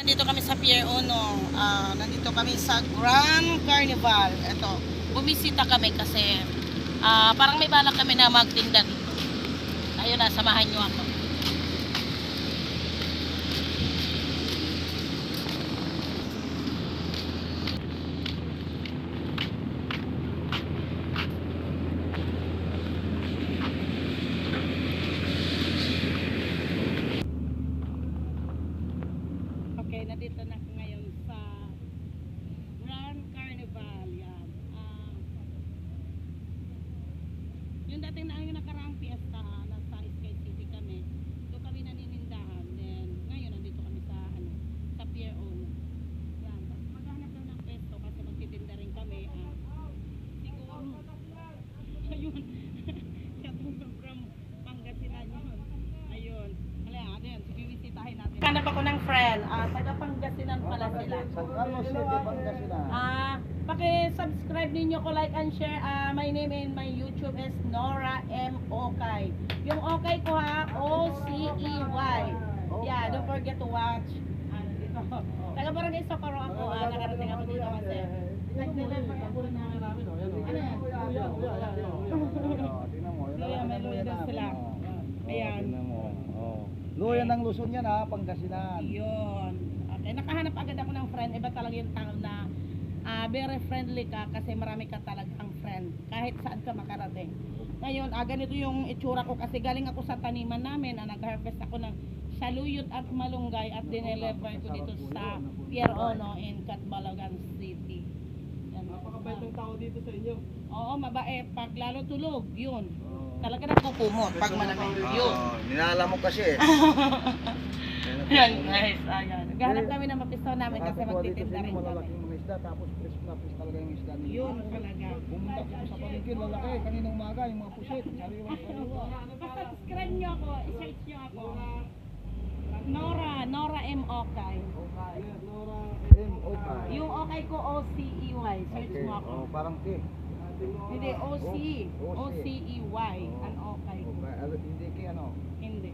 Nandito kami sa Pier 1. Nandito kami sa Grand Carnival. Ito, bumisita kami kasi parang may balak kami na magtinda dito. Ayun na, samahan nyo ako. Okay, nandito na ako ngayon sa Grand Carnival. Yan. Yung dating na yung nakaraang fiesta, nasa Sky City kami. Doon kami naninindahan. Then, ngayon nandito kami sa, sa Pier 1. Yan. Tapos maghanap lang ng pwesto kasi magtitinda rin kami. Siguro. Ayun. Katulong from Pangasinan yun. Ayun. Ayun. Bibisitahin natin. Hanap ako ng friend. Taga Pangasinan pala sila. San Carlos City, Pangasinan. Paki-subscribe ninyo ko, like and share. My name and my YouTube is Nora M. Okay. Yung okay ko ha, O-C-E-Y. Yeah, don't forget to watch. Dito. Taga Barangay Socorro ako. Nakarating ako dito kasi. Nag-deliver ako na. Ano yan? Luya, may luya daw sila. Ayan. Luya ng Luzon yan ha, Pangasinan. Yun. Okay, nakahanap agad ako ng friend. Iba talaga yung tao na very friendly ka kasi marami ka talagang friend. Kahit saan ka makarating. Ngayon, ganito yung itsura ko kasi galing ako sa taniman namin. Nag-harvest ako ng saluyot at malunggay at dineliver ko dito sa Pier 1 in Catbalogan City. Yan. Napakabait ng tao dito sa inyo. Oo, mabait. Pag lalo tulog, yun. Talaga nagpupumot pag malamig. Yun. Ninala mo kasi eh. Yan guys, ayan. Naghahanap kami ng mapisto namin kasi magtitinda rin kami. Malalaking mga isda, tapos fresh na fresh talaga yung isda nila. Yun talaga. Pumunta ko sa palengke, lalaki, kaninang umaga, yung mga pusit, sariwa. Basta subscribe nyo ako, i-search nyo ako. Nora M. Okay. Nora, Okay. Yung okay ko O-C-E-Y. Search mo ako. Oh, parang T. Hindi, O-C. O-C-E-Y. Ang okay. Hindi kay ano. Hindi.